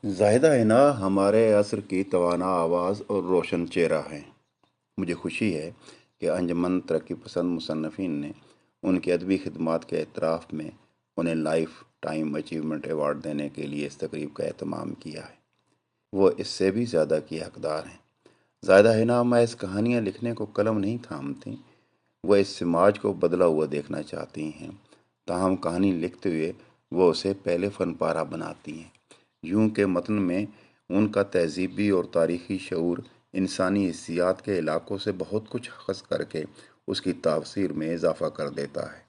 زاہدہ حنا ہمارے عصر کی توانا آواز اور روشن چہرہ ہیں۔ مجھے خوشی ہے کہ انجمن ترقی پسند مصنفین نے ان کی ادبی خدمات کے اعتراف میں انہیں لائف ٹائم اچیومنٹ ایوارڈ دینے کے لیے اس تقریب کا اہتمام کیا ہے۔ وہ اس سے بھی زیادہ کی حقدار ہیں۔ زاہدہ حنا محض کہانیاں لکھنے کو قلم نہیں تھامتی، وہ اس سماج کو بدلا ہوا دیکھنا چاہتی ہیں۔ تاہم کہانی لکھتے ہوئے وہ اسے پہلے فن پارہ بناتی ہیں، یوں کہ متن میں ان کا تہذیبی اور تاریخی شعور انسانی حسیات کے علاقوں سے بہت کچھ اخذ کر کے اس کی تاثیر میں اضافہ کر دیتا ہے۔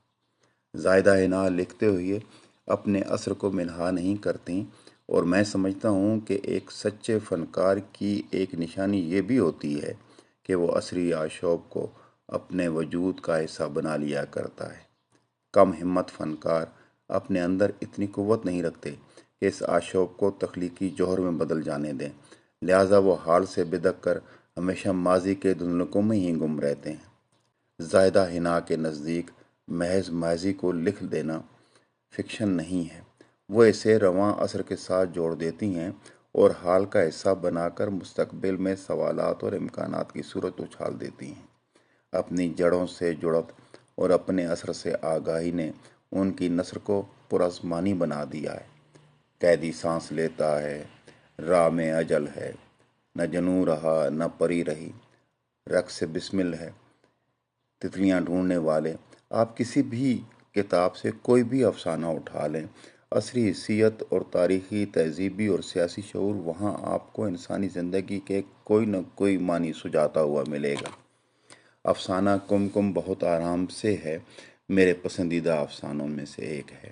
زائدہ حنا لکھتے ہوئے اپنے اثر کو منہا نہیں کرتیں، اور میں سمجھتا ہوں کہ ایک سچے فنکار کی ایک نشانی یہ بھی ہوتی ہے کہ وہ عصری آشوب کو اپنے وجود کا حصہ بنا لیا کرتا ہے۔ کم ہمت فنکار اپنے اندر اتنی قوت نہیں رکھتے کہ اس آشوب کو تخلیقی جوہر میں بدل جانے دیں، لہٰذا وہ حال سے بدک کر ہمیشہ ماضی کے دھندلکوں میں ہی گم رہتے ہیں۔ زائدہ حنا کے نزدیک محض ماضی کو لکھ دینا فکشن نہیں ہے، وہ اسے رواں عصر کے ساتھ جوڑ دیتی ہیں اور حال کا حصہ بنا کر مستقبل میں سوالات اور امکانات کی صورت اچھال دیتی ہیں۔ اپنی جڑوں سے جڑت اور اپنے اثر سے آگاہی نے ان کی نثر کو پراسمانی بنا دیا ہے۔ قیدی سانس لیتا ہے، راہ میں اجل ہے، نہ جنوں رہا نہ پری رہی، رقص بسمل ہے، تتلیاں ڈھونڈنے والے۔ آپ کسی بھی کتاب سے کوئی بھی افسانہ اٹھا لیں، عصری حیثیت اور تاریخی تہذیبی اور سیاسی شعور وہاں آپ کو انسانی زندگی کے کوئی نہ کوئی معنی سجاتا ہوا ملے گا۔ افسانہ کم کم بہت آرام سے ہے، میرے پسندیدہ افسانوں میں سے ایک ہے۔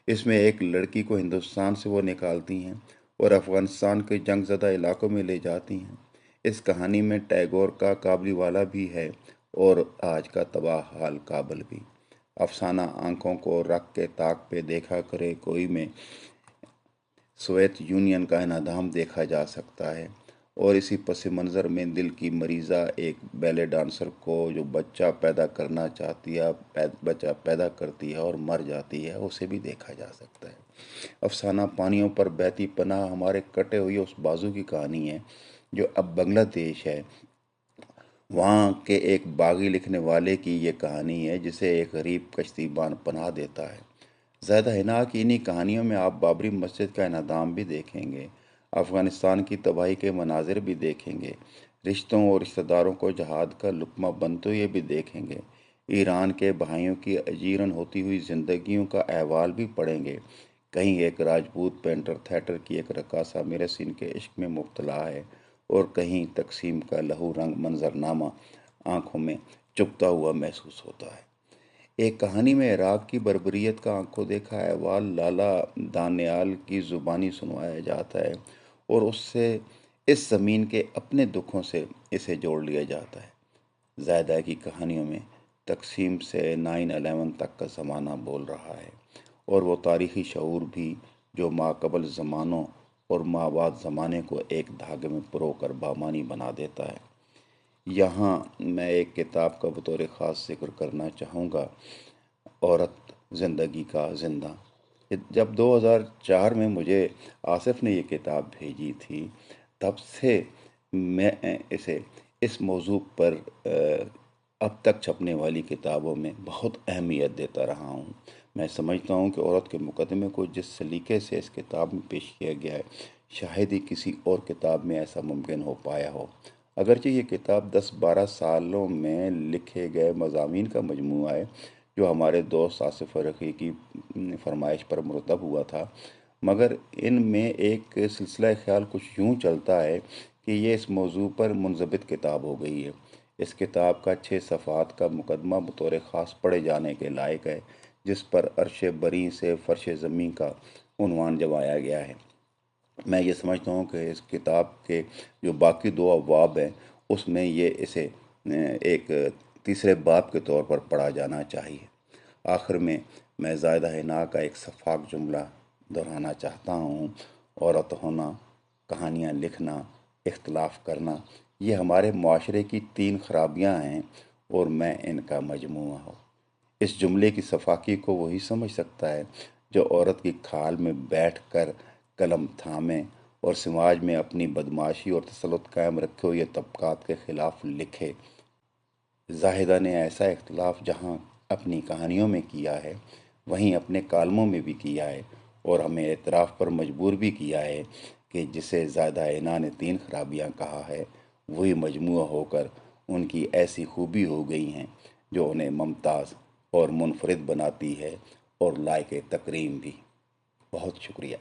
اس میں ایک لڑکی کو ہندوستان سے وہ نکالتی ہیں اور افغانستان کے جنگ زدہ علاقوں میں لے جاتی ہیں۔ اس کہانی میں ٹیگور کا کابلی والا بھی ہے اور آج کا تباہ حال کابل بھی۔ افسانہ آنکھوں کو رکھ کے طاق پہ دیکھا کرے کوئی میں سوویت یونین کا انہدام دیکھا جا سکتا ہے، اور اسی پس منظر میں دل کی مریضہ ایک بیلے ڈانسر کو جو بچہ پیدا کرنا چاہتی ہے، بچہ پیدا کرتی ہے اور مر جاتی ہے، اسے بھی دیکھا جا سکتا ہے۔ افسانہ پانیوں پر بہتی پناہ ہمارے کٹے ہوئے اس بازو کی کہانی ہے جو اب بنگلہ دیش ہے۔ وہاں کے ایک باغی لکھنے والے کی یہ کہانی ہے جسے ایک غریب کشتی بان پناہ دیتا ہے۔ زائدہ حنا کی انہی کہانیوں میں آپ بابری مسجد کا انہدام بھی دیکھیں گے، افغانستان کی تباہی کے مناظر بھی دیکھیں گے، رشتوں اور رشتہ داروں کو جہاد کا لقمہ بنتے ہوئے بھی دیکھیں گے، ایران کے بھائیوں کی اجیرن ہوتی ہوئی زندگیوں کا احوال بھی پڑھیں گے۔ کہیں ایک راجپوت پینٹر تھیٹر کی ایک رقاصہ میرے سین کے عشق میں مبتلا ہے، اور کہیں تقسیم کا لہو رنگ منظرنامہ آنکھوں میں چبھتا ہوا محسوس ہوتا ہے۔ ایک کہانی میں عراق کی بربریت کا آنکھوں دیکھا احوال لالا دانیال کی زبانی سنوایا جاتا ہے، اور اس سے اس زمین کے اپنے دکھوں سے اسے جوڑ لیا جاتا ہے۔ زائدہ کی کہانیوں میں تقسیم سے 9/11 تک کا زمانہ بول رہا ہے، اور وہ تاریخی شعور بھی جو ماقبل زمانوں اور مابعد زمانے کو ایک دھاگے میں پرو کر بامانی بنا دیتا ہے۔ یہاں میں ایک کتاب کا بطور خاص ذکر کرنا چاہوں گا، عورت زندگی کا زندہ۔ جب 2004 میں مجھے آصف نے یہ کتاب بھیجی تھی، تب سے میں اسے اس موضوع پر اب تک چھپنے والی کتابوں میں بہت اہمیت دیتا رہا ہوں۔ میں سمجھتا ہوں کہ عورت کے مقدمے کو جس سلیقے سے اس کتاب میں پیش کیا گیا ہے، شاید ہی کسی اور کتاب میں ایسا ممکن ہو پایا ہو۔ اگرچہ یہ کتاب 10-12 سالوں میں لکھے گئے مضامین کا مجموعہ ہے جو ہمارے دوست آصف رقی کی فرمائش پر مرتب ہوا تھا، مگر ان میں ایک سلسلہ خیال کچھ یوں چلتا ہے کہ یہ اس موضوع پر منضبط کتاب ہو گئی ہے۔ اس کتاب کا 6 صفحات کا مقدمہ بطور خاص پڑھے جانے کے لائق ہے، جس پر عرش بری سے فرش زمیں کا عنوان جمایا گیا ہے۔ میں یہ سمجھتا ہوں کہ اس کتاب کے جو باقی 2 ابواب ہیں، اس میں یہ اسے ایک تیسرے باب کے طور پر پڑھا جانا چاہیے۔ آخر میں زائدہ حنا کا ایک شفاف جملہ دہرانا چاہتا ہوں: عورت ہونا، کہانیاں لکھنا، اختلاف کرنا، یہ ہمارے معاشرے کی 3 خرابیاں ہیں، اور میں ان کا مجموعہ ہوں۔ اس جملے کی صفاقی کو وہی سمجھ سکتا ہے جو عورت کی کھال میں بیٹھ کر قلم تھامے اور سماج میں اپنی بدماشی اور تسلط قائم رکھے ہوئے طبقات کے خلاف لکھے۔ زاہدہ نے ایسا اختلاف جہاں اپنی کہانیوں میں کیا ہے وہیں اپنے کالموں میں بھی کیا ہے، اور ہمیں اعتراف پر مجبور بھی کیا ہے کہ جسے زاہدہ عینہ نے 3 خرابیاں کہا ہے وہی مجموعہ ہو کر ان کی ایسی خوبی ہو گئی ہیں جو انہیں ممتاز اور منفرد بناتی ہے اور لائق تکریم بھی۔ بہت شکریہ۔